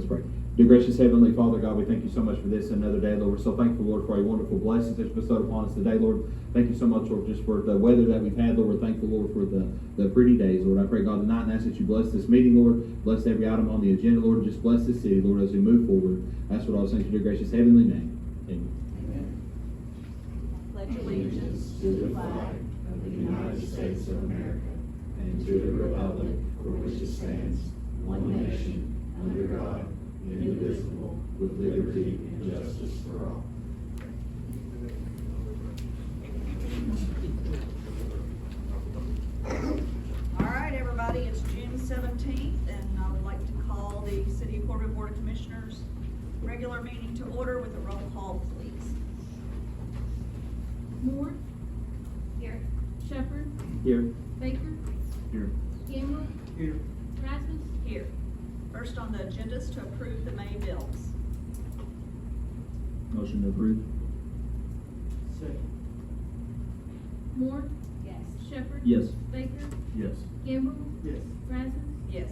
Let's pray. Dear gracious Heavenly Father, God, we thank you so much for this another day, Lord. We're so thankful, Lord, for a wonderful blessings that you bestowed upon us today, Lord. Thank you so much, Lord, just for the weather that we've had, Lord. We're thankful, Lord, for the pretty days, Lord. I pray, God, tonight and ask that you bless this meeting, Lord. Bless every item on the agenda, Lord. Just bless this city, Lord, as we move forward. That's what I was saying to your gracious Heavenly name. Amen. Amen. Pledge allegiance to the flag of the United States of America and to the republic for which it stands, one nation, under God, indivisible, with liberty and justice for all. All right, everybody, it's June 17th, and I would like to call the City of Corbin Board of Commissioners regular meeting to order with a roll call, please. Moore. Here. Shepherd. Here. Baker. Here. Gamble. Here. Rasmus. Here. First on the agenda is to approve the May bills. Motion to approve. Second. Moore. Yes. Shepherd. Yes. Baker. Yes. Gamble. Yes. Rasmus. Yes.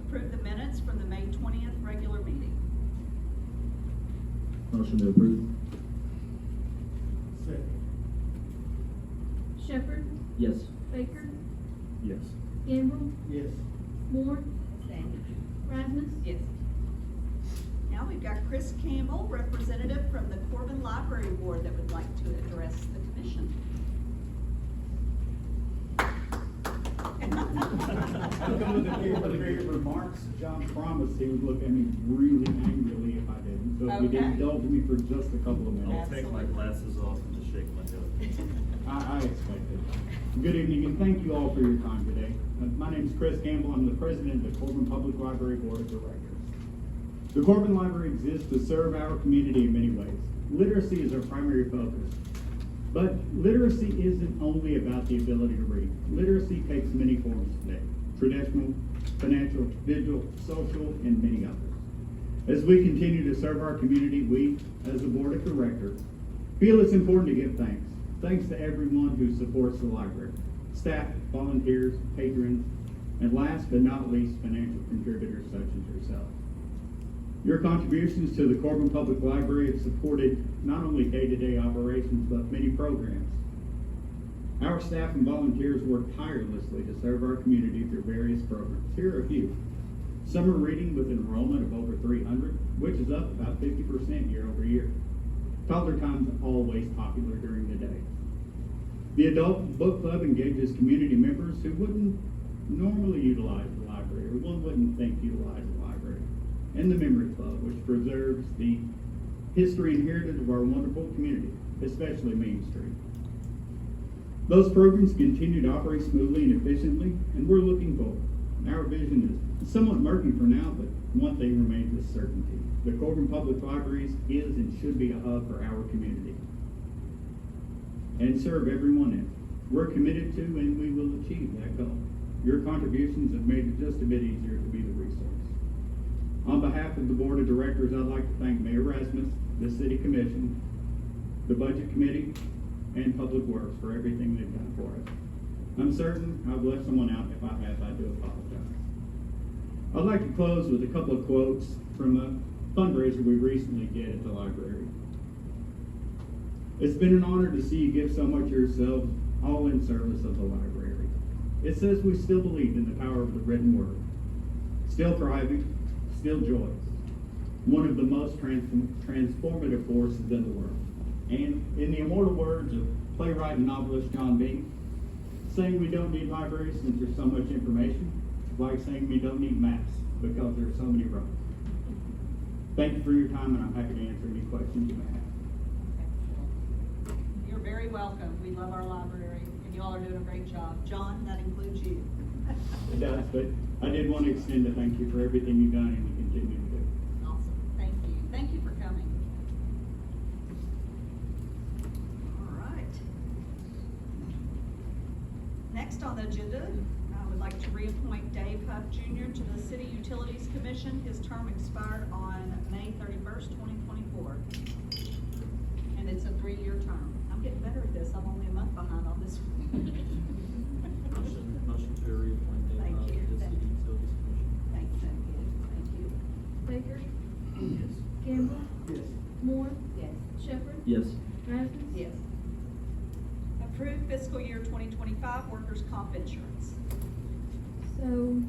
Approve the minutes from the May 20th regular meeting. Motion to approve. Second. Shepherd. Yes. Baker. Yes. Gamble. Yes. Moore. Rasmus. Yes. Now we've got Chris Campbell, representative from the Corbin Library Board, that would like to address the commission. I'm coming with a few prepared remarks. John promised he would look at me really angrily if I didn't. So if you Okay. did indulge me for just a couple of I'll minutes. take my glasses off and just shake my head. I expected. Good evening and thank you all for your time today. My name is Chris Campbell. I'm the president of the Corbin Public Library Board of Directors. The Corbin Library exists to serve our community in many ways. Literacy is our primary focus. But literacy isn't only about the ability to read. Literacy takes many forms today: traditional, financial, visual, social, and many others. As we continue to serve our community, we, as the Board of Directors, feel it's important to give thanks. Thanks to everyone who supports the library: staff, volunteers, patrons, and last but not least, financial contributors such as yourself. Your contributions to the Corbin Public Library have supported not only day-to-day operations, but many programs. Our staff and volunteers work tirelessly to serve our community through various programs. Here are a few. Summer reading with an enrollment of over 300, which is up about 50% year over year. Toddler time is always popular during the day. The Adult Book Club engages community members who wouldn't normally utilize the library, or one wouldn't think to utilize the library. And the Memory Club, which preserves the history and heritage of our wonderful community, especially Main Street. Those programs continue to operate smoothly and efficiently, and we're looking forward. Our vision is somewhat murky for now, but one thing remains with certainty: the Corbin Public Libraries is and should be a hub for our community and serve everyone in it. We're committed to, and we will achieve that goal. Your contributions have made it just a bit easier to be the resource. On behalf of the Board of Directors, I'd like to thank Mayor Rasmus, the City Commission, the Budget Committee, and Public Works for everything they've done for us. I'm certain I've left someone out. If I have, I do apologize. I'd like to close with a couple of quotes from a fundraiser we recently did at the library. It's been an honor to see you give so much of yourselves, all in service of the library. It says we still believe in the power of the written word. Still thriving, still joyous. One of the most transformative forces in the world. And in the immortal words of playwright and novelist John B., saying we don't need libraries since there's so much information, like saying we don't need maps because there's so many roads. Thank you for your time, and I'm happy to answer any questions you may have. You're very welcome. We love our library, and you all are doing a great job. John, that includes you. It does, but I did want to extend a thank you for everything you've done and you continue to do. Awesome. Thank you. Thank you for coming. All right. Next on the agenda, I would like to reappoint Dave Huff Jr. to the City Utilities Commission. His term expired on May 31st, 2024. And it's a 3-year term. I'm getting better at this. I'm only a month behind on this one. Motion to reappoint Dave Thank Huff you. to the City Utilities Commission. Thank you. Thank you. Baker, Yes. Gamble, Yes. Moore, Yes. Shepherd, Yes. Rasmus. Yes. Approve fiscal year 2025 workers' comp insurance. So,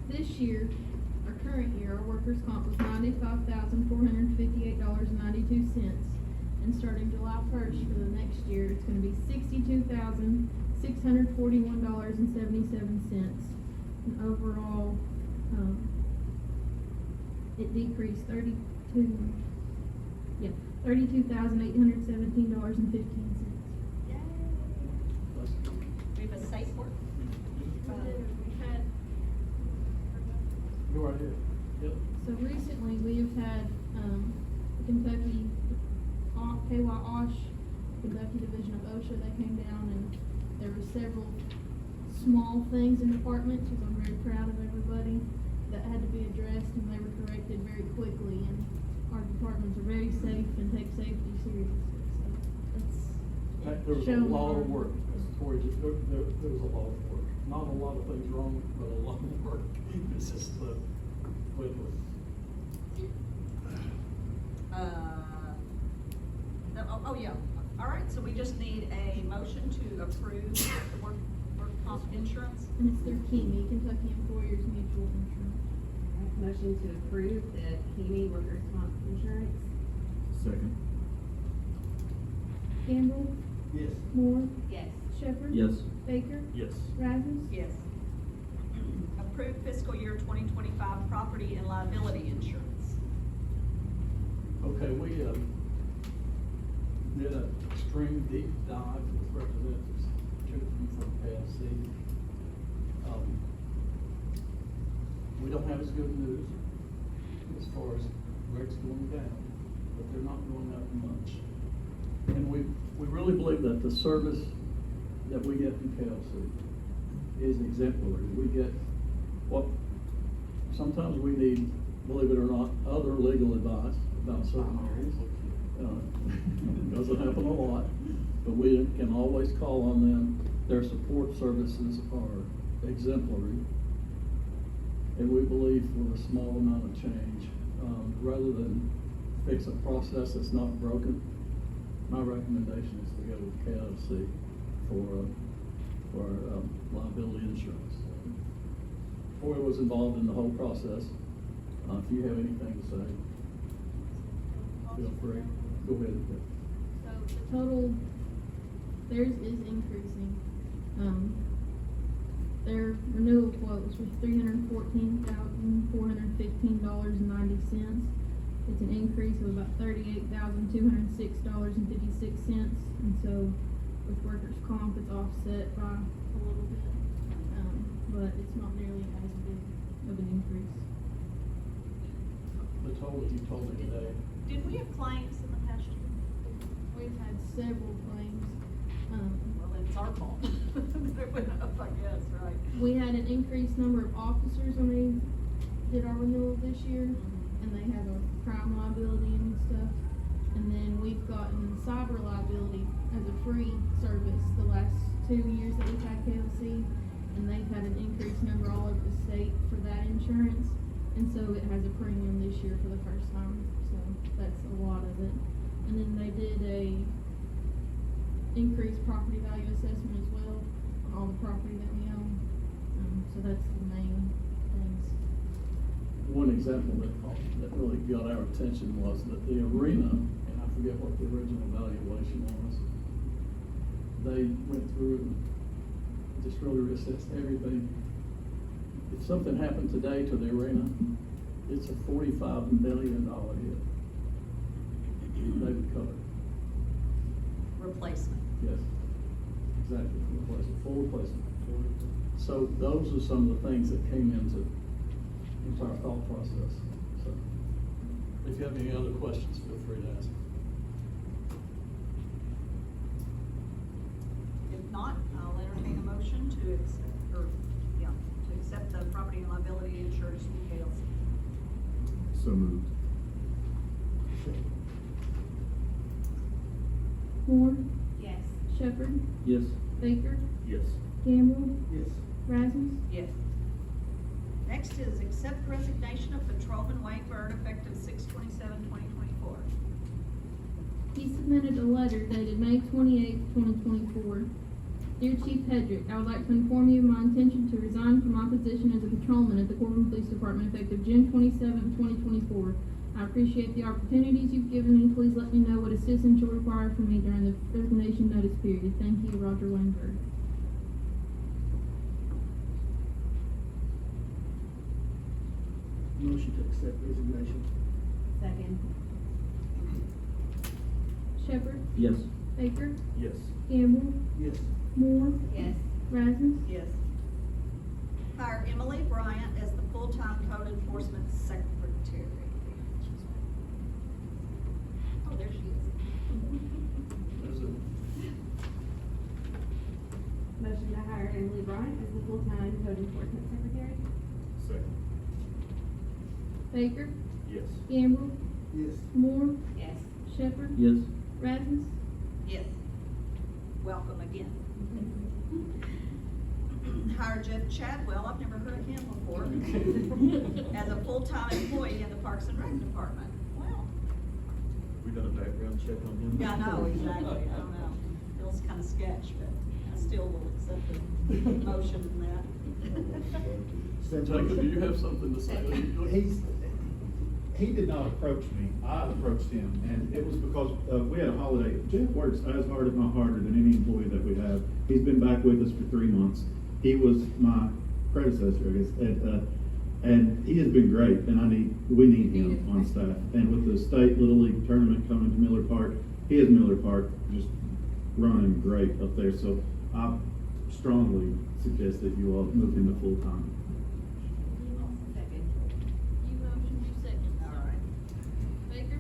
this year, our current year, our workers' comp was $95,458.92. And starting July 1st for the next year, it's gonna be $62,641.77. And overall, it decreased $32,817.15. Yay. We have a safe work. We've had, Go right ahead. Yep. so recently, we have had, Kentucky, KY Osh, Kentucky Division of OSHA, they came down and there were several small things in departments, which I'm very proud of everybody, that had to be addressed and they were corrected very quickly, and our departments are very safe and take safety seriously, so that's There was a shown lot our- of work, Mr. Torrey, there was a lot of work. Not a lot of things wrong, but a lot of work. It's just the way it was. Oh, yeah. All right, so we just need a motion to approve the work comp insurance. and it's through KEMI, Kentucky Employers Mutual Insurance. Motion to approve the Kiwi workers' comp insurance. Second. Gamble, Yes. Moore, Yes. Shepherd. Yes. Baker, Yes. Rasmus. Yes. Approve fiscal year 2025 property and liability insurance. Okay, we, did an extreme deep dive with representatives, particularly from KFC. We don't have as good news as far as rates going down, but they're not going up much. And we really believe that the service that we get from KLC is exemplary. We get what, sometimes we need, believe it or not, other legal advice about certain areas. It doesn't happen a lot, but we can always call on them. Their support services are exemplary. And we believe for a small amount of change, rather than fix a process that's not broken, my recommendation is to go with KLC for liability insurance. Troy was involved in the whole process. If you have anything to say, feel free. Go ahead. So the total, theirs is increasing. Their renewal quote was for $314,415.90. It's an increase of about $38,206.56, and so with workers' comp, it's offset by a little bit, but it's not nearly as big of an increase. The total that you told me today, Did we have claims in the past year? We've had several claims. Well, it's our fault. It went up, I guess, right? We had an increased number of officers when we did our renewal this year, and they have a crime liability and stuff. And then we've gotten cyber liability as a free service the last 2 years that we've had KLC, and they've had an increased number all over the state for that insurance. And so it has a premium this year for the first time, so that's a lot of it. And then they did a increased property value assessment as well on all the property that we own. So that's the main things. one example that really got our attention was that the arena, and I forget what the original valuation was, they went through and just really reassessed everything. If something happened today to the arena, it's a $45 million hit. They would cover. Replacement. Yes, exactly, full replacement. So those are some of the things that came into our thought process, so. If you have any other questions, feel free to ask. If not, I'll entertain a motion to accept the property and liability insurance from KLC. So moved. Moore, Yes. Shepherd, Yes. Baker, Yes. Gamble, Yes. Rasmus. Yes. Next is accept resignation of Patrolman Wayne Bird effective 6/27/2024. He submitted a letter dated May 28, 2024. Dear Chief Hedrick, I would like to inform you of my intention to resign from my position as a patrolman at the Corbin Police Department effective June 27, 2024. I appreciate the opportunities you've given me. Please let me know what assistance you'll require from me during the resignation notice period. Thank you, Roger Weinberg. Motion to accept resignation. Second. Shepherd, Yes. Baker, Yes. Gamble, Yes. Moore, Yes. Rasmus. Yes. Hire Emily Bryant as the full-time code enforcement secretary. Oh, there she is. There's a, Motion to hire Emily Bryant as the full-time code enforcement secretary. Second. Baker, Yes. Gamble, Yes. Moore, Yes. Shepherd, Yes. Rasmus. Yes. Welcome again. Hire Jeff Chadwell, I've never heard of him before, as a full-time employee in the Parks and Rec Department. Wow. We done a background check on him? Yeah, I know, exactly, I don't know. Feels kind of sketch, but I still will accept the motion in that. Jacob, do you have something to say? He did not approach me, I approached him, and it was because, we had a holiday. Jeff works as hard, if not harder, than any employee that we have. He's been back with us for 3 months. He was my predecessor, I guess, and he has been great, and we need him on staff. And with the state Little League tournament coming to Miller Park, he has Miller Park just running great up there, so I strongly suggest that you all move him to full-time. Second. You motion, you second. All right. Baker,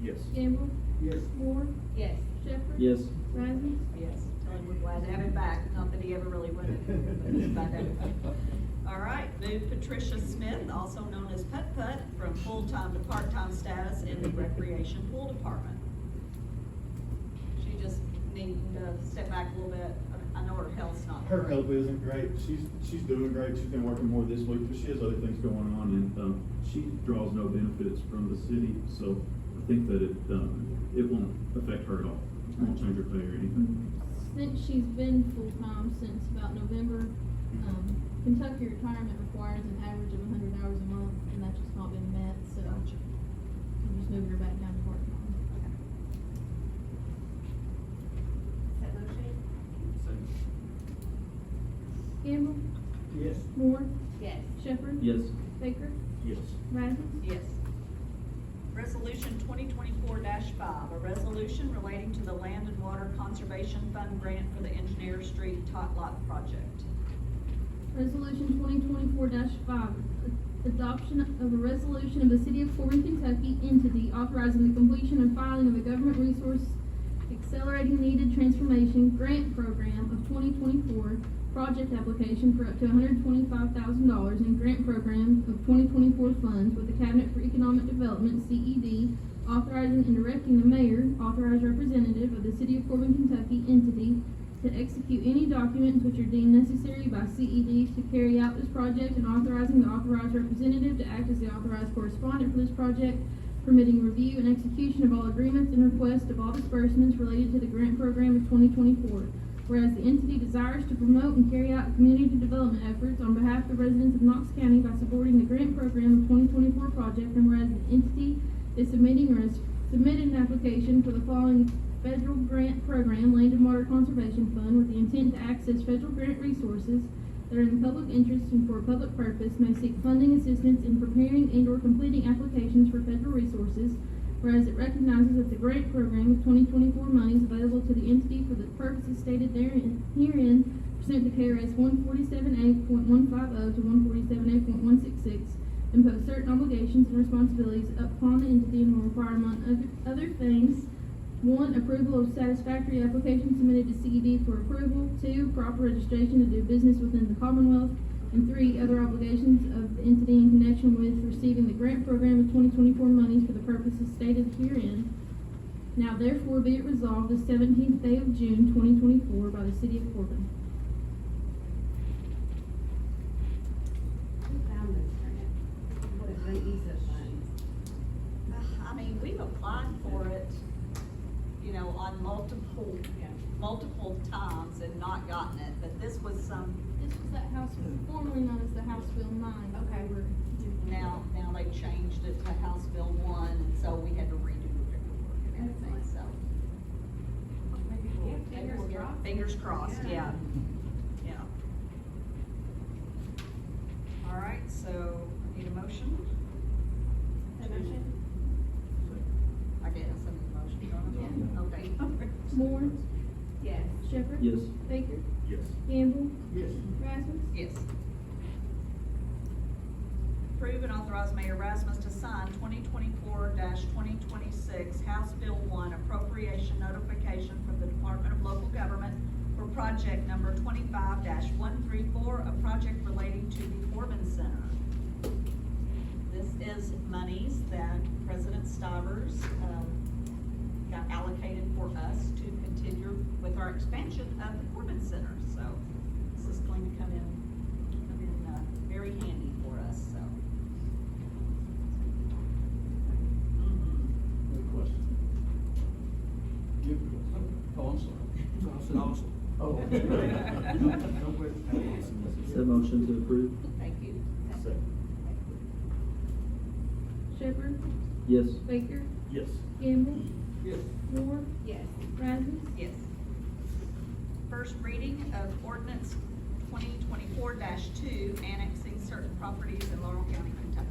Yes. Gamble, Yes. Moore, Yes. Shepherd. Yes. Rasmus. Yes, tell him we're glad to have him back, not that he ever really went anywhere, but he's back. All right, move Patricia Smith, also known as Putt Putt, from full-time to part-time status in the Recreation Pool Department. She just needing to step back a little bit. I know her health's not. Her great. health isn't great. She's doing great. She's been working more this week, but she has other things going on, and she draws no benefits from the city. So I think that it won't affect her at all. It won't change her pay or anything. Since she's been full-time since about November, Kentucky retirement requires an average of 100 hours a month, and that's just not been met, so I'm Gotcha. just moving her back down to part-time. Okay. Is that motion? Second. Gamble, Yes. Moore, Yes. Shepherd. Yes. Baker, Yes. Rasmus. Yes. Resolution 2024-5, a resolution relating to the Land and Water Conservation Fund grant for the Engineer Street Tot Lot project. Resolution 2024-5, adoption of a resolution of the City of Corbin, Kentucky entity authorizing the completion and filing of a government resource accelerating needed transformation grant program of 2024 project application for up to $125,000 in grant program of 2024 funds with the Cabinet for Economic Development, CED, authorizing and directing the mayor, authorized representative of the City of Corbin, Kentucky entity to execute any documents which are deemed necessary by CED to carry out this project, and authorizing the authorized representative to act as the authorized correspondent for this project, permitting review and execution of all agreements and requests of all disbursements related to the grant program of 2024. Whereas the entity desires to promote and carry out community development efforts on behalf of the residents of Knox County by supporting the grant program of 2024 project, and whereas the entity is submitting or has submitted an application for the following federal grant program, Land and Water Conservation Fund, with the intent to access federal grant resources that are in the public interest and for a public purpose, may seek funding assistance in preparing and or completing applications for federal resources, whereas it recognizes that the grant program of 2024 monies available to the entity for the purposes stated herein pursuant to KRS 147A.150 to 147A.166 impose certain obligations and responsibilities upon the entity and will require, among other things, 1. Approval of satisfactory application submitted to CED for approval. 2. Proper registration to do business within the Commonwealth. And 3. Other obligations of the entity in connection with receiving the grant program of 2024 monies for the purposes stated herein. Now therefore be it resolved the 17th day of June 2024 by the City of Corbin. Who found this on multiple times and not gotten it, but this was some, This was that House, formerly known as the House Bill 9. Okay. We were doing- now they changed it to House Bill 1, and so we had to redo the paperwork and everything, so. Maybe we'll get- Fingers crossed, yeah. Yeah. All right, so I need a motion. I guess I need a motion, don't I? Okay. Moore, Yes. Shepherd. Yes. Baker, Yes. Gamble, Yes. Rasmus. Yes. Approve and authorize Mayor Rasmus to sign 2024-2026 House Bill 1 appropriation notification from the Department of Local Government for project number 25-134, a project relating to the Corbin Center. This is monies that President Stivers got allocated for us to continue with our expansion of the Corbin Center. So this is going to come in very handy for us, so. Good question. Good question. Oh, I'm sorry. I said awesome. Oh. Is that motion to approve? Thank you. Second. Shepherd, Yes. Baker, Yes. Gamble, Yes. Moore, Yes. Rasmus. Yes. First reading of ordinance 2024-2, annexing certain properties in Laurel County, Kentucky.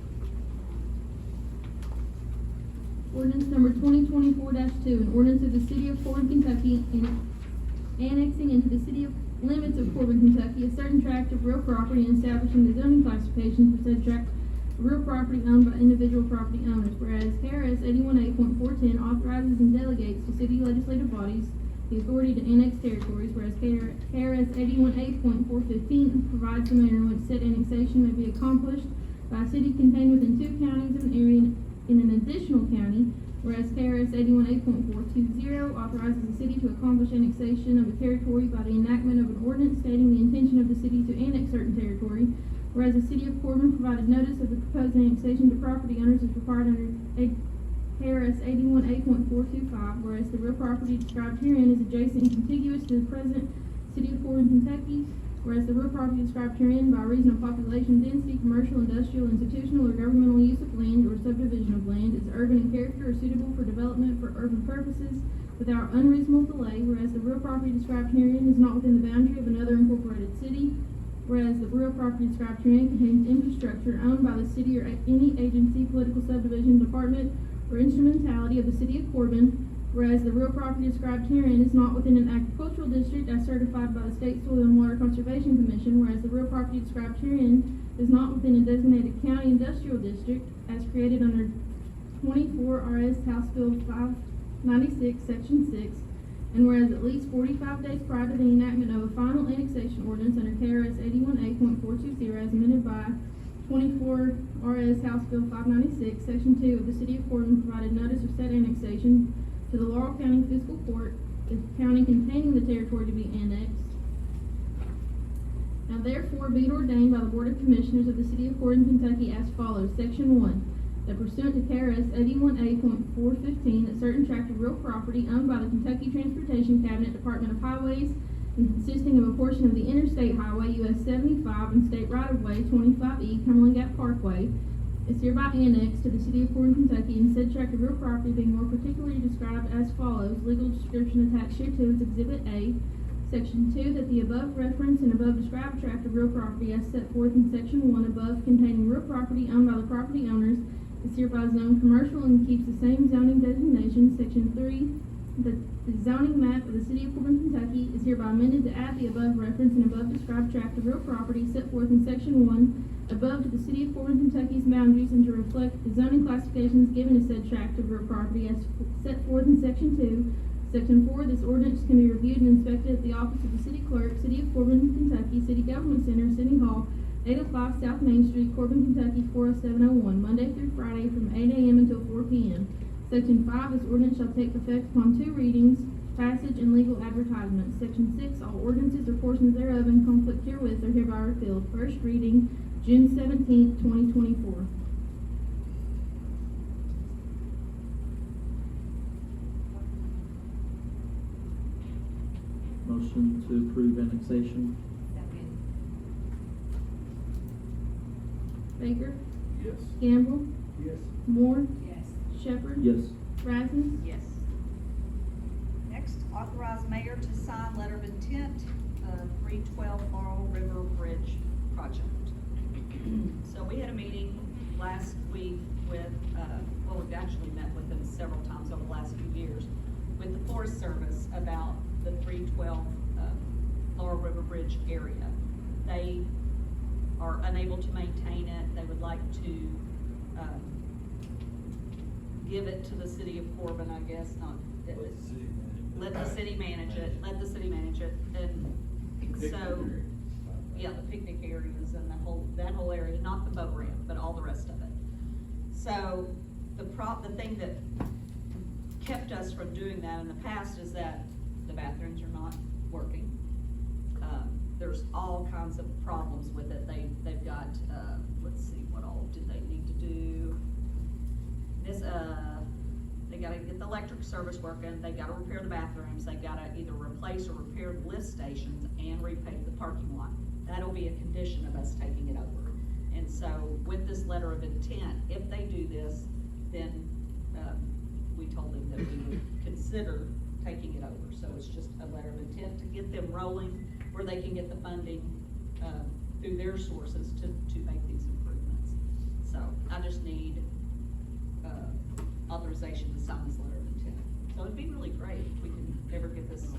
Ordinance number 2024-2, an ordinance of the city of Corbin, Kentucky, and annexing into the city of limits of Corbin, Kentucky, a certain tract of real property and establishing the zoning classification for said tract of real property owned by individual property owners. Whereas KRS 81A.410 authorizes and delegates to city legislative bodies the authority to annex territories, whereas KRS 81A.415 provides the manner in which said annexation may be accomplished by a city contained within 2 counties of an area in an additional county, whereas KRS 81A.420 authorizes the city to accomplish annexation of a territory by the enactment of an ordinance stating the intention of the city to annex certain territory, whereas the city of Corbin provided notice of the proposed annexation to property owners as required under KRS 81A.425, whereas the real property described herein is adjacent and contiguous to the present city of Corbin, Kentucky, whereas the real property described herein by reason of population density, commercial, industrial, institutional, or governmental use of land or subdivision of land is urban in character or suitable for development for urban purposes without unreasonable delay, whereas the real property described herein is not within the boundary of another incorporated city, whereas the real property described herein contains infrastructure owned by the city or any agency, political subdivision, department, or instrumentality of the city of Corbin, whereas the real property described herein is not within an agricultural district as certified by the State Soil and Water Conservation Commission, whereas the real property described herein is not within a designated county industrial district as created under 24 RS House Bill 596, Section 6, and whereas at least 45 days prior to the enactment of a final annexation ordinance under KRS 81A.420 as amended by 24 RS House Bill 596, Section 2 of the City of Corbin provided notice of said annexation to the Laurel County Fiscal Court, the county containing the territory to be annexed. Now therefore be it ordained by the Board of Commissioners of the City of Corbin, Kentucky as follows. Section 1. That pursuant to KRS 81A.415, that certain tract of real property owned by the Kentucky Transportation Cabinet Department of Highways and consisting of a portion of the Interstate Highway US 75 and State Right-of-Way 25E Cumberland Gap Parkway is hereby annexed to the City of Corbin, Kentucky, and said tract of real property being more particularly described as follows. Legal description attached hereto is Exhibit A. Section 2, that the above reference and above described tract of real property as set forth in Section 1 above containing real property owned by the property owners is hereby zoned commercial and keeps the same zoning designation. Section 3, that the zoning map of the City of Corbin, Kentucky is hereby amended to add the above reference and above described tract of real property set forth in Section 1 above to the City of Corbin, Kentucky's boundaries and to reflect the zoning classifications given to said tract of real property as set forth in Section 2. Section 4, this ordinance can be reviewed and inspected at the office of the City Clerk, City of Corbin, Kentucky, City Government Center, City Hall, 805 South Main Street, Corbin, Kentucky, 40701, Monday through Friday from 8 a.m. until 4 p.m. Section 5, this ordinance shall take effect upon 2 readings, passage, and legal advertisement. Section 6, all ordinances or portions thereof in conflict herewith are hereby repealed. First reading, June 17, 2024. Motion to approve annexation. Second. Baker, Yes. Gamble, Yes. Moore, Yes. Shepherd. Yes. Rasmus. Yes. Next, authorize mayor to sign letter of intent, 312 Laurel River Bridge project. So we had a meeting last week with, well, we've actually met with them several times over the last few years, with the Forest Service about the 312 Laurel River Bridge area. They are unable to maintain it. They would like to give it to the city of Corbin, I guess, not, let the city manage it, and so, yeah, the picnic areas and that whole area, not the boat ramp, but all the rest of it. So, the thing that kept us from doing that in the past is that the bathrooms are not working. There's all kinds of problems with it. They've got, let's see, what all did they need to do? This, they gotta get the electric service working, they gotta repair the bathrooms, they gotta either replace or repair the lift stations and repave the parking lot. That'll be a condition of us taking it over. And so with this letter of intent, if they do this, then, we told them that we would consider taking it over. So it's just a letter of intent to get them rolling, where they can get the funding, through their sources to make these improvements. So I just need, authorization to sign this letter of intent. So it'd be really great if we can ever get this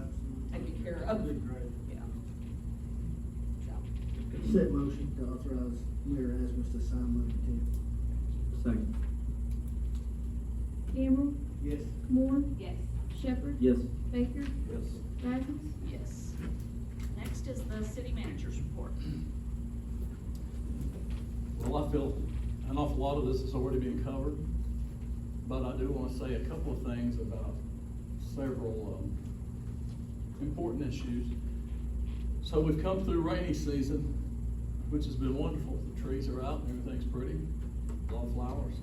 taken care of. That'd be great. Yeah. So, Set motion to authorize Mayor Rasmus to sign letter of intent. Second. Gamble, Yes. Moore, Yes. Shepherd. Yes. Baker, Yes. Rasmus. yes. Next is the city manager's report. Well, I feel an awful lot of this is already being covered, but I do want to say a couple of things about several important issues. So we've come through rainy season, which has been wonderful. The trees are out and everything's pretty, a lot of flowers.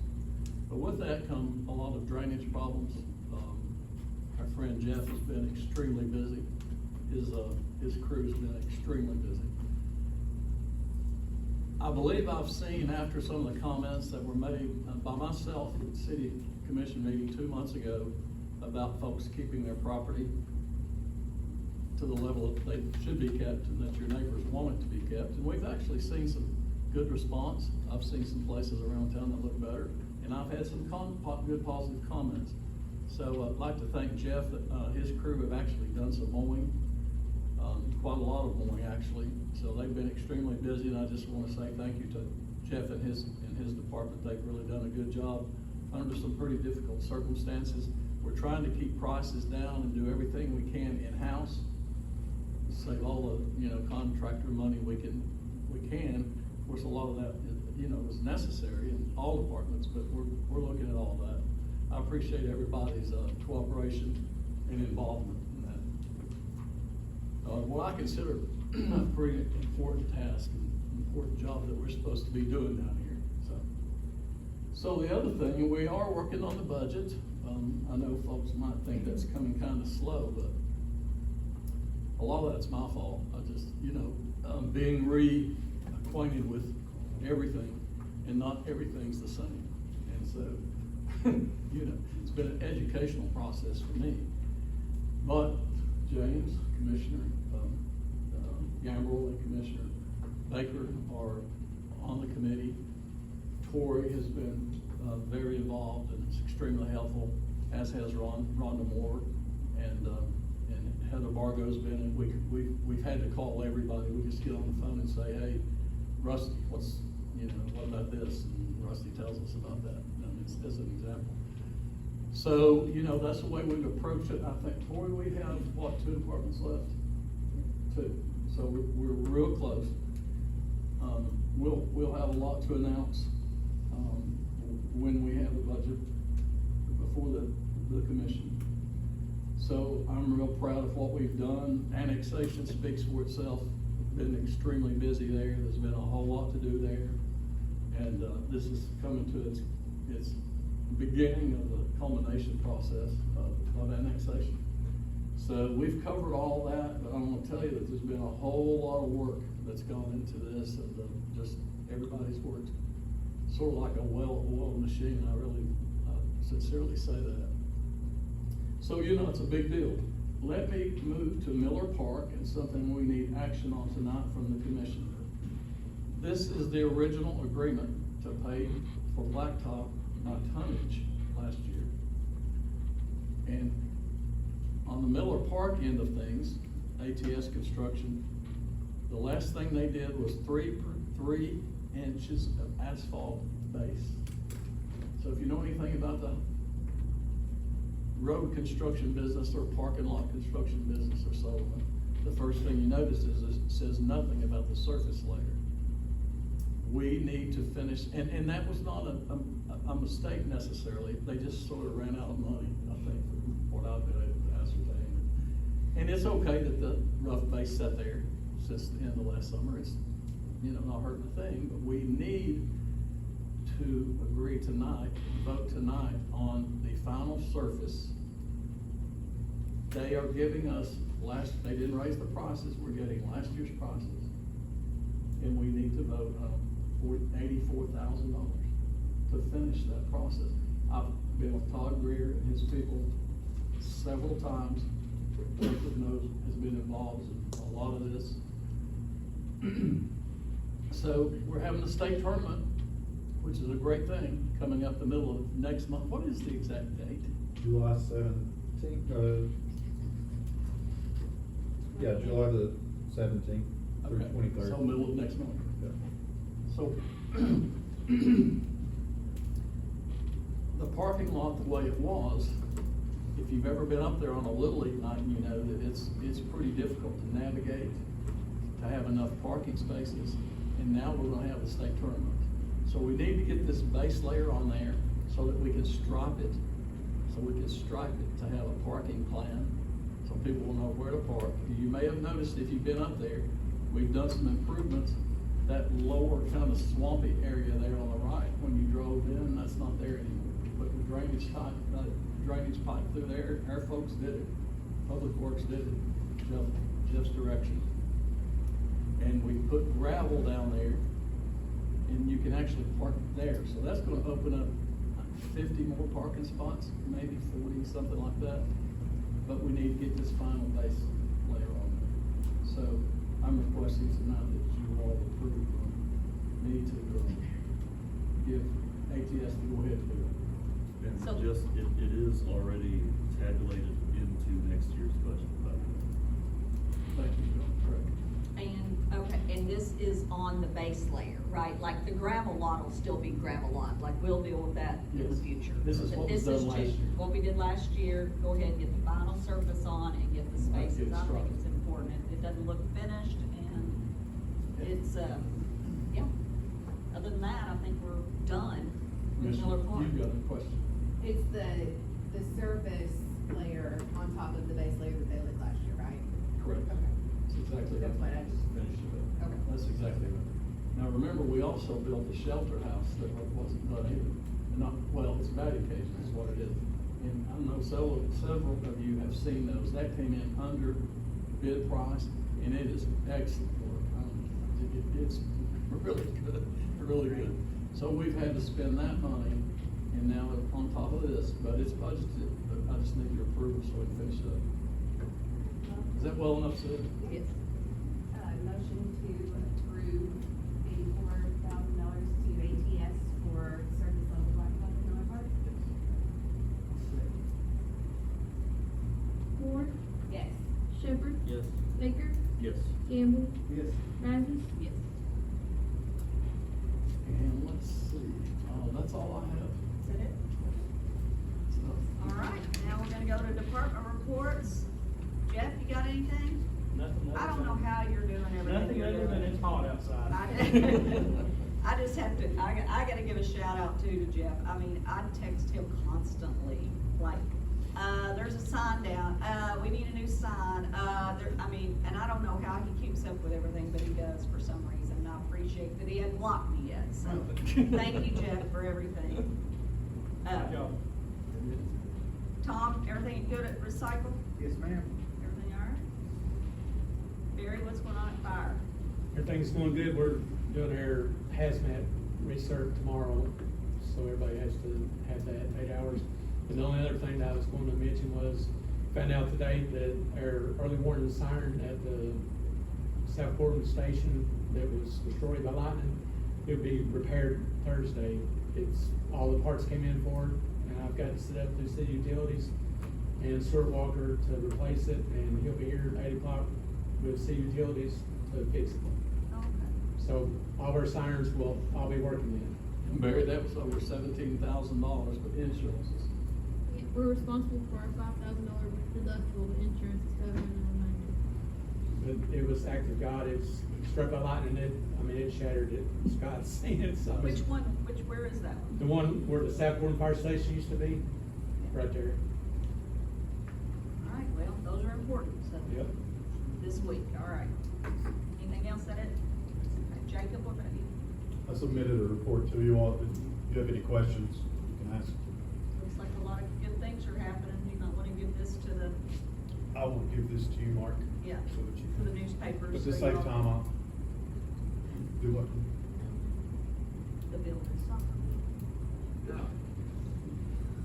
But with that come a lot of drainage problems. Our friend Jeff has been extremely busy. His crew's been extremely busy. I believe I've seen, after some of the comments that were made by myself at the city commission meeting 2 months ago about folks keeping their property to the level that they should be kept and that your neighbors want it to be kept. And we've actually seen some good response. I've seen some places around town that look better, and I've had some good positive comments. So I'd like to thank Jeff, his crew have actually done some mowing, quite a lot of mowing actually. So they've been extremely busy, and I just want to say thank you to Jeff and his department. They've really done a good job under some pretty difficult circumstances. We're trying to keep prices down and do everything we can in-house, save all the, contractor money we can. Of course, a lot of that, is necessary in all departments, but we're looking at all that. I appreciate everybody's cooperation and involvement in that. What I consider a pretty important task and important job that we're supposed to be doing down here. So the other thing, we are working on the budget. I know folks might think that's coming kind of slow, but a lot of that's my fault. I just, being reacquainted with everything, and not everything's the same. And so, it's been an educational process for me. But James, Commissioner Gamble and Commissioner Baker are on the committee. Tori has been very involved and it's extremely helpful, as has Rhonda Moore, and Heather Bargo's been, and we've had to call everybody. We just get on the phone and say, hey, Rusty, what about this? And Rusty tells us about that, as an example. So, that's the way we've approached it. I think, Tori, we have, 2 departments left? 2. So we're real close. We'll have a lot to announce when we have the budget before the commission. So I'm real proud of what we've done. Annexation speaks for itself. Been extremely busy there. There's been a whole lot to do there. And this is coming to its beginning of the culmination process of annexation. So we've covered all that, but I'm gonna tell you that there's been a whole lot of work that's gone into this, and just everybody's worked sort of like a well-oiled machine. I really sincerely say that. So, you know, it's a big deal. Let me move to Miller Park and something we need action on tonight from the commission. This is the original agreement to pay for blacktop by tonnage last year. And on the Miller Park end of things, ATS Construction, the last thing they did was 3 inches of asphalt base. So if you know anything about the road construction business or parking lot construction business or so, the first thing you notice is it says nothing about the surface layer. We need to finish, and that was not a mistake necessarily. They just sort of ran out of money, I think, from what I've been able to ascertain. And it's okay that the rough base sat there since the end of last summer. It's, you know, not hurting a thing, but we need to agree tonight, vote tonight on the final surface. They are giving us they didn't raise the prices, we're getting last year's prices. And we need to vote on $84,000 to finish that process. I've been with Todd Greer and his people several times. Jacob knows, has been involved in a lot of this. So we're having the state tournament, which is a great thing, coming up the middle of next month. What is the exact date? July 17th, yeah, July the 17th through Okay, 23rd. so middle of next month. Yeah. So, the parking lot, the way it was, if you've ever been up there on a Little League night, you know that it's pretty difficult to navigate, to have enough parking spaces, and now we're gonna have the state tournament. So we need to get this base layer on there so that we can stripe it, to have a parking plan, so people will know where to park. You may have noticed if you've been up there, we've done some improvements. That lower kind of swampy area there on the right, when you drove in, that's not there anymore. We put the drainage pipe through there. Our folks did it. Public Works did it. Jeff's direction. And we put gravel down there, and you can actually park there. So that's gonna open up 50 more parking spots, maybe 40, something like that. But we need to get this final base layer on there. So I'm requesting tonight that you all approve me to give ATS the go-ahead to do it. So- And just, it is already tabulated into next year's budget. Thank you, John. Correct. And, okay, and this is on the base layer, right? Like the gravel lot will still be gravel lot, like we'll deal with that in the Yes. future. This is But what was this is done last just year. What we did last year, go ahead and get the final surface on and get the spaces. Get it I think striped. it's important. It doesn't look finished and it's, yeah. Other than that, I think we're done with Miller Commissioner, Park. you've got a question. It's the surface layer on top of the base layer that they lit last year, right? Correct. Okay. That's exactly That's what I right. just- Finished it. Okay. That's exactly right. Now, remember, we also built a shelter house that wasn't done either. Not, well, it's batting cage is what it is. And I know several of you have seen those. That came in under bid price, and it is excellent work. It's really good, really good. So we've had to spend that money, and now on top of this, but it's budgeted, but I just need your approval so we can finish it up. Is that well enough said? Yes. Motion to approve $84,000 to ATS for surface level blacktop in Miller Park? Ford, Yes. Shepherd, Yes. Baker, Yes. Gamble, Yes. Rasmus. Yes. And let's see, that's all I have. Is that it? So, All right, now we're gonna go to department reports. Jeff, you got anything? Nothing I don't know how you're doing everything Nothing you're other than doing. it's hot outside. I just have to, I gotta give a shout out too to Jeff. I mean, I text him constantly, like, there's a sign down, we need a new sign, and I don't know how he keeps up with everything, but he does for some reason, and I appreciate that he hadn't blocked me yet, so, thank you, Jeff, for everything. Good job. Tom, everything good at Recycle? Yes, ma'am. Barry, what's going on at fire? Everything's going good. We're doing our hazmat research tomorrow, so everybody has to have that 8 hours. And the only other thing that I was going to mention was, found out today that our early warning siren at the South Corbin station that was destroyed by lightning, it'll be repaired Thursday. It's, all the parts came in for it, and I've got to set up through city utilities and Stuart Walker to replace it, and he'll be here at 8 o'clock with city utilities to fix it. Okay. So all of our sirens will all be working then. And Barry, that was over $17,000 with insurances. Yeah, we're responsible for our $5,000 deductible, but insurance is covering the remainder. But it was act of God. It's struck by lightning. It shattered it. Scott's seen it. So Which one, where is that one? the one where the South Gordon Fire Station used to be, right there. All right, well, those are important, so. Yep. This week, all right. Anything else that it? Okay, Jacob, what about you? I submitted a report to you all. If you have any questions, you can ask. Looks like a lot of good things are happening. You might want to give this to the, I will give this to you, Mark. yeah, So that you for the can. newspapers. But so to you save all- time, I'll do what? The building.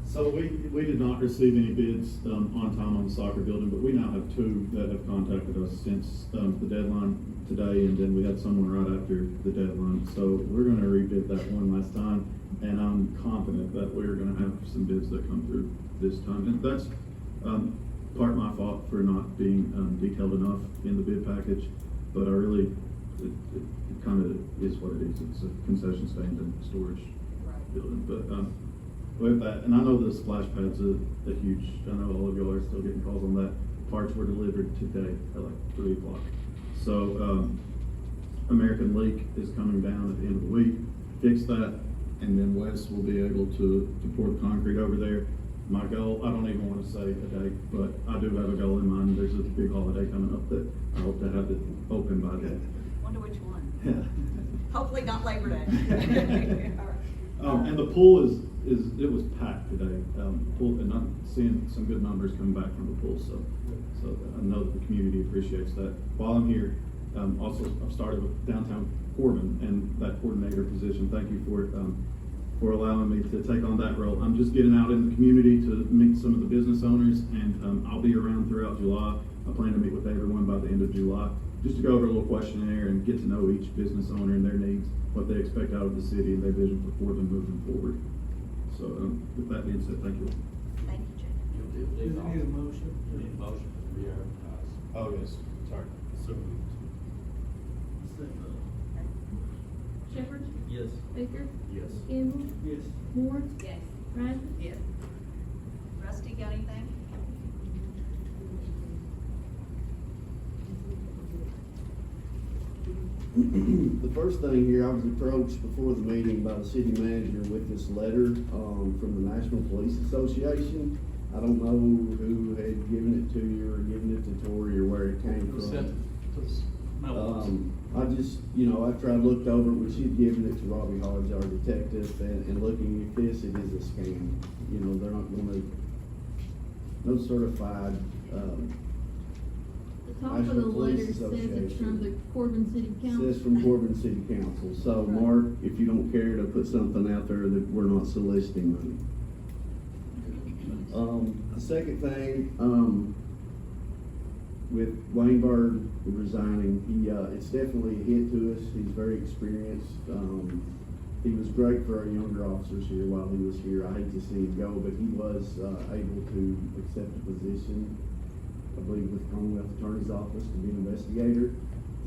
So we did not receive any bids, on time on the soccer building, but we now have two that have contacted us since, the deadline today, and then we had someone right after the deadline. So we're gonna rebid that one last time, and I'm confident that we're gonna have some bids that come through this time. And that's, part of my fault for not being, detailed enough in the bid package, but I really, it kind of is what it is. It's a concession stand and storage Right. building, but, with that, and I know the splash pad's a huge, I know all of y'all are still getting calls on that. Parts were delivered today at like 3 o'clock. So, American Leak is coming down at the end of the week, fix that, and then Wes will be able to pour the concrete over there. My goal, I don't even wanna say a date, but I do have a goal in mind. There's a big holiday coming up that I hope to have it open by then. Wonder which one. Yeah. Hopefully not Labor Day. All right. And the pool it was packed today. Pool, and I'm seeing some good numbers coming back from the pool, so I know that the community appreciates that. While I'm here, also I've started with downtown Corbin and that coordinator position. Thank you for allowing me to take on that role. I'm just getting out in the community to meet some of the business owners, and I'll be around throughout July. I plan to meet with everyone by the end of July, just to go over a little questionnaire and get to know each business owner and their needs, what they expect out of the city, and their vision for Corbin moving forward. So, with that being said, thank you. Thank you, Jacob. Does it need a motion? Need a motion to re-advertise. Oh, yes, sorry. So moved. Shepherd? Yes. Baker? Yes. Campbell? Yes. Moore? Yes. Radford? Yeah. Rusty, got anything? The first thing here, I was approached before the meeting by the city manager with this letter, from the National Police Association. I don't know who had given it to you or given it to Tori or where it came It was sent from. to the mailbox. I just, after I looked over it, when she'd given it to Robbie Hodge, our detective, and looking at this, it is a scam. They're not gonna, no certified, The top of the National Police letter says it's from the Association. Corbin City Council. Says from Corbin City Council. So, Right. Mark, if you don't care to put something out there that we're not soliciting money. The second thing, with Wayne Bird resigning, it's definitely a hit to us. He's very experienced. He was great for our younger officers here while he was here. I hate to see him go, but he was, able to accept a position, I believe, with Commonwealth Attorney's Office to be an investigator.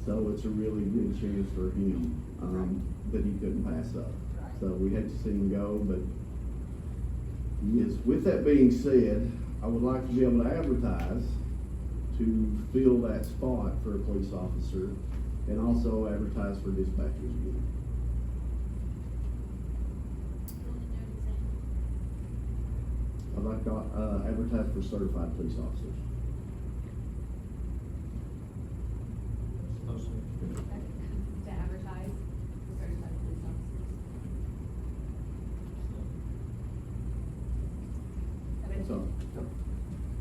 So it's a really good chance for him, that he couldn't pass up. So we hate to see him go, but yes. With that being said, I would like to be able to advertise to fill that spot for a police officer and also advertise for dispatchers again. I'd like to, advertise for certified police officers. To advertise for certified police officers. So,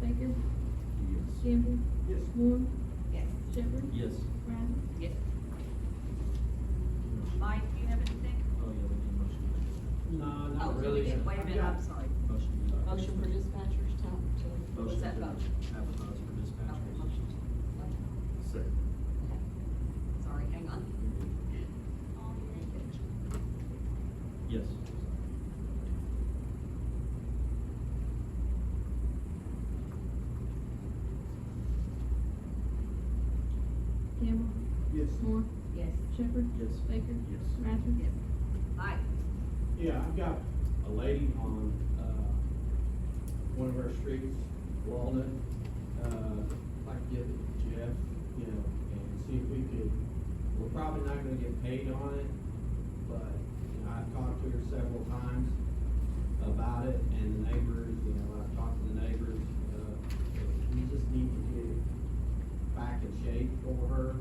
Baker? Yes. Campbell? Yes. Moore? Yes. Shepherd? Yes. Radley? Yes. Mike, do you have anything? Oh, yeah, we need a motion. No, Oh, not we really. did. Wait a minute, I'm sorry. Motion. Motion for dispatchers to, what was that vote? Advertise for Okay, dispatchers. motion to. Second. Okay. Sorry, hang on. Yes. Campbell? Yes. Moore? Yes. Shepherd? Yes. Baker? Yes. Radford? Yes. Mike? Yeah, I've got a lady on, one of our streets, Walnut, like to get Jeff, you know, and see if we could, we're probably not gonna get paid on it, but, you know, I've talked to her several times about it, and the neighbors, you know, I've talked to the neighbors, we just need to get it back in shape for her.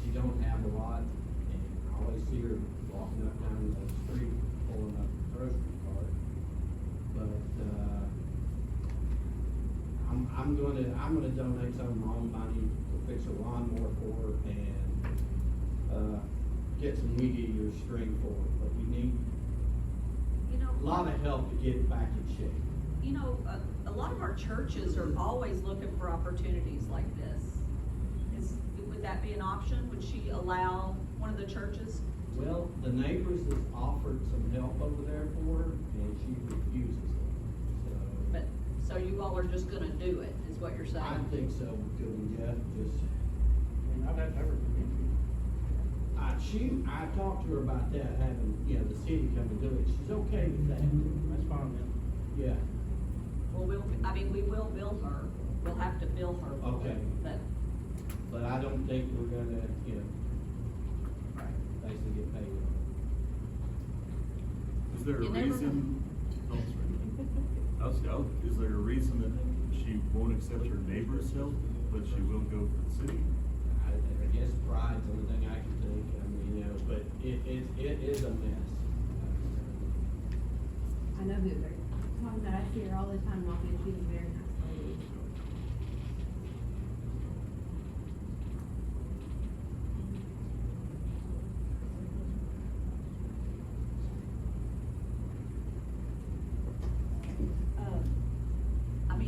She don't have a lot, and I always see her walking up down the street, pulling up the grocery cart. But, I'm gonna donate some of my own money to fix a lawnmower for her and, get some weed eater string for her, but we need You know. a lot of help to get it back in shape. You know, a lot of our churches are always looking for opportunities like this. Would that be an option? Would she allow one of the churches? Well, the neighbors has offered some help over there for her, and she refuses it, So you all are just gonna do it, is what you're so. I saying? think so, doing Jeff, just, I'd have to have her permission. I talked to her about that, having, you know, the city come and do it, she's okay with that. That's fine then. Yeah, Well, we will bill her. We'll have to bill her. for Okay. it, But, but I don't think we're gonna, you know, basically get paid on Is there a You never know. reason? Oh, sorry. Is there a reason that she won't accept her neighbor's help, but she will go for the city? it. I guess pride's the only thing I can think, I mean, you know, but it is a mess. I know who they're talking about. I see her all the time walking. She's a very nice lady.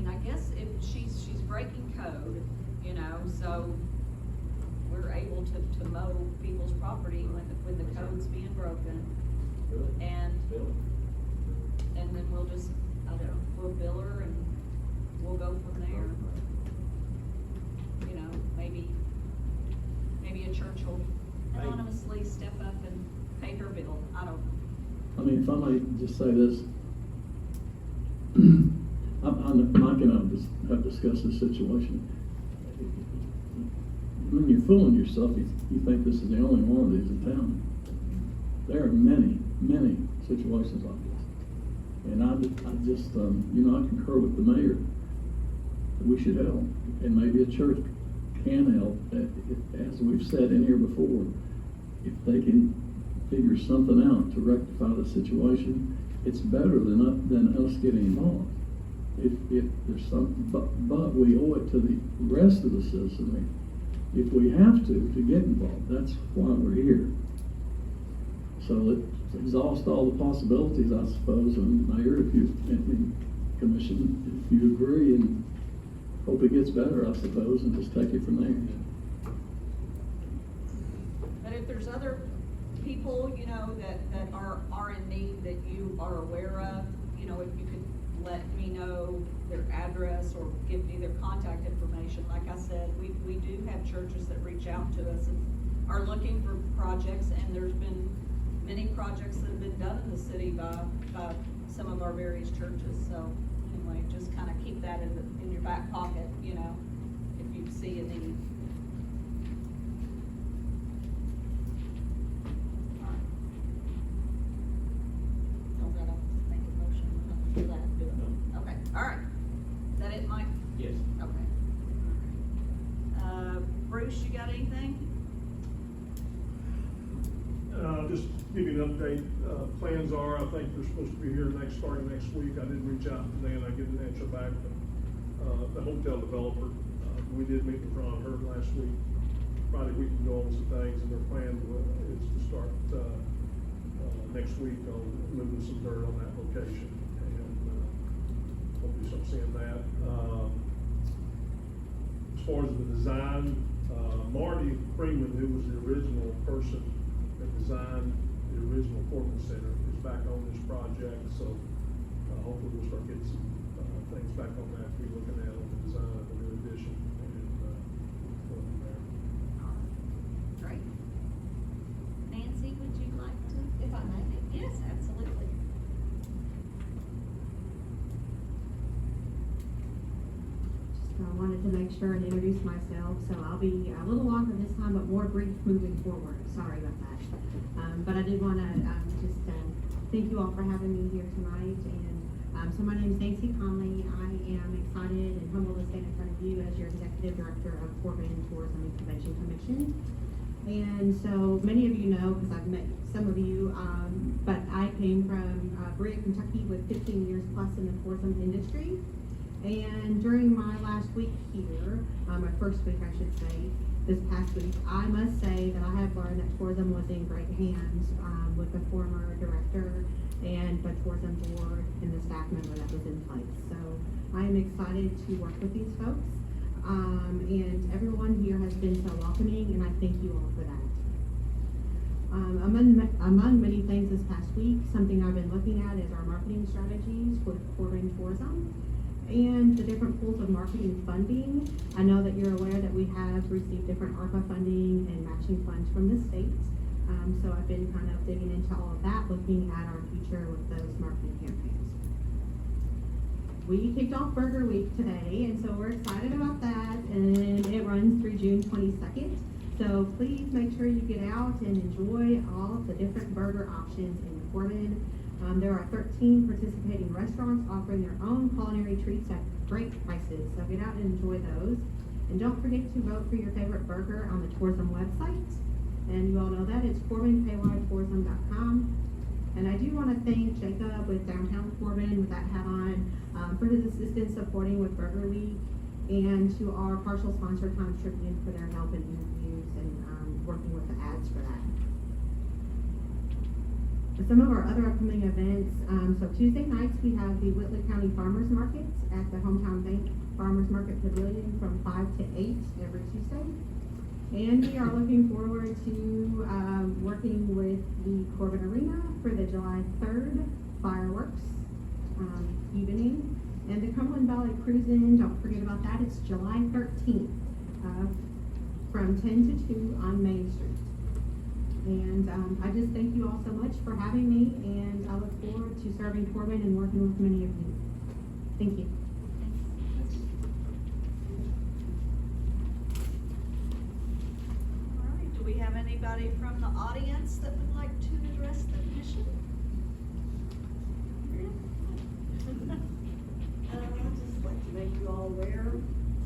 I guess if she's breaking code, you know, so we're able to mow people's property when the code's being broken. Really? And Bill? then we'll just, I don't know, we'll bill her and we'll go from there. You know, maybe a church will anonymously step up and pay her bill. I don't know. I mean, if I might just say this, Mike and I have discussed this situation. When you're fooling yourself, you think this is the only one of these in town. There are many, many situations like this. And I just, I concur with the mayor that we should help. And maybe a church can help, as we've said in here before. If they can figure something out to rectify the situation, it's better than us getting involved. If there's something, but we owe it to the rest of the citizenry. If we have to get involved, that's why we're here. So it exhausts all the possibilities, I suppose, and Mayor, and Commission, if you agree, and hope it gets better, I suppose, and just take it from there. But if there's other people, you know, that are in need that you are aware of, you know, if you could let me know their address or give me their contact information. Like I said, we do have churches that reach out to us and are looking for projects, and there's been many projects that have been done in the city by some of our various churches. So anyway, just kind of keep that in your back pocket, you know, if you see a need. Don't gotta make a motion for that, do it. Okay, all right. Is that it, Mike? Yes. Okay. Bruce, you got anything? Just give you an update, plans are, I think they're supposed to be here starting next week. I did reach out to them, I get an answer back, but, the hotel developer, we did meet with Ron Hurd last week. Friday, we can go over some things, and their plan is to start, next week on moving some dirt on that location, and, hopefully start seeing that. As far as the design, Marty Freeman, who was the original person that designed the original Corbin Center, is back on this project, so, hopefully we'll start getting some, things back on that, we're looking at on the design of the new addition, and, go from there. Great. Nancy, would you like to? If I may. Yes, absolutely. I wanted to make sure and introduce myself, so I'll be a little longer this time, but more brief moving forward. Sorry about that. But I did want to just thank you all for having me here tonight. And so my name is Nancy Conley. I am excited and humbled to stand in front of you as your Executive Director of Corbin Tourism and Convention Commission. And so many of you know, because I've met some of you, but I came from Berea, Kentucky with 15 years plus in the tourism industry. And during my last week here, my first week I should say, this past week, I must say that I have learned that tourism was in great hands with the former director and the tourism board and the staff member that was in place. So I am excited to work with these folks. And everyone here has been so welcoming, and I thank you all for that. Among many things this past week, something I've been looking at is our marketing strategies with Corbin Tourism and the different pools of marketing funding. I know that you're aware that we have received different ARPA funding and matching funds from the state. So I've been kind of digging into all of that, looking at our future with those marketing campaigns. We kicked off Burger Week today, and so we're excited about that, and it runs through June 22nd. So please make sure you get out and enjoy all of the different burger options in Corbin. There are 13 participating restaurants offering their own culinary treats at great prices, so get out and enjoy those. And don't forget to vote for your favorite burger on the tourism website. And you all know that, it's CorbinKYTourism.com. And I do want to thank Jacob with Downtown Corbin, with that hat on, for his assistance supporting with Burger Week, and to our partial sponsor, Times Tribune, for their help in interviews and working with the ads for that. Some of our other upcoming events, so Tuesday nights we have the Whitley County Farmers Markets at the Hometown Bank Farmers Market Pavilion from 5 to 8 every Tuesday. And we are looking forward to working with the Corbin Arena for the July 3rd fireworks evening. And the Cumberland Valley Cruise-In, don't forget about that, it's July 13th from 10 to 2 on Main Street. And I just thank you all so much for having me, and I look forward to serving Corbin and working with many of you. Thank you. All right, do we have anybody from the audience that would like to address the commission? I'd just like to make you all aware,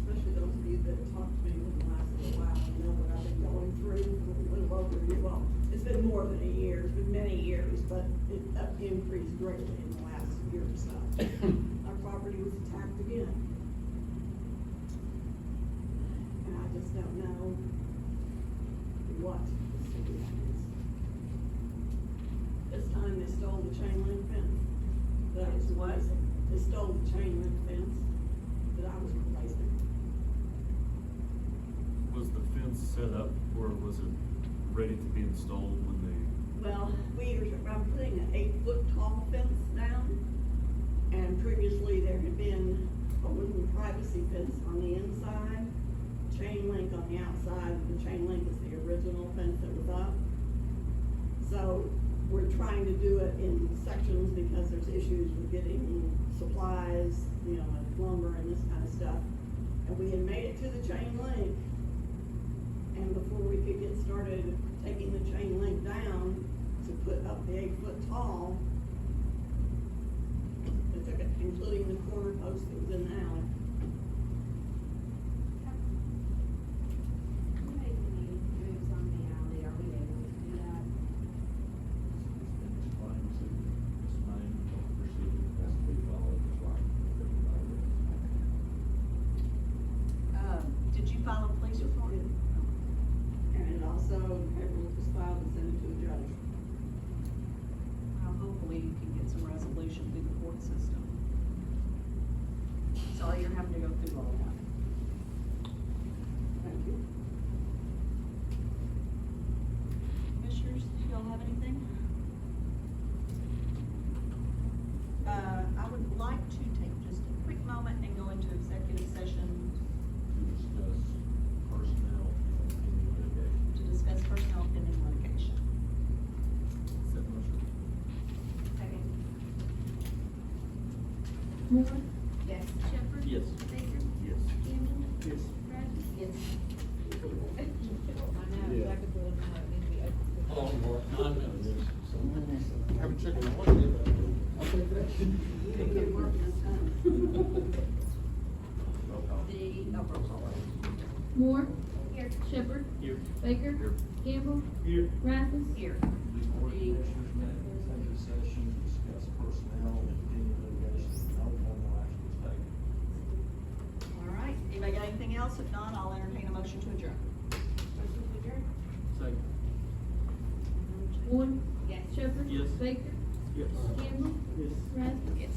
especially those of you that have talked to me in the last little while, and know what I've been going through for a little over a year. Well, it's been more than a year, it's been many years, but it increased greatly in the last year or so. Our property was attacked again. And I just don't know what the solution is. This time they stole the chain link fence that I was replacing. They stole the chain link fence that I was replacing. Was the fence set up, or was it ready to be installed when they? Well, I'm putting an 8-foot tall fence down, and previously there had been a wooden privacy fence on the inside, chain link on the outside. The chain link is the original fence that was up. So we're trying to do it in sections because there's issues with getting supplies, you know, like lumber and this kind of stuff. And we had made it to the chain link, and before we could get started taking the chain link down to put up the 8-foot tall, they took it, including the corner post that was in the alley. Who made any moves on the alley? Are we able to do that? Did you litigation through the court system. Sorry you're having to go through all that. Thank you. Commissioners, do y'all have anything? I would like to take just a quick moment and go into executive session To discuss personnel pending litigation. to discuss personnel pending litigation. Set motion. Second. Moore, Yes. Shepherd. Yes. Baker. Yes. Campbell. Yes. Bradley. Yes. I know exactly what I'm gonna need to be open. How long more? 9 minutes. Haven't checked my watch yet. I'll take that. You didn't get work this time. Roll call. Moore, Here. Shepherd. Here. Baker. Here. Campbell. Here. Rasmus. Here. The board of commissioners met in executive session to discuss personnel and pending litigation. No formal action was taken. All right, anybody got anything else? If not, I'll entertain a motion to adjourn. Motion to adjourn? Second. Moore, Yes. Shepherd. Yes. Baker. Yes. Campbell. Yes. Rasmus. Yes.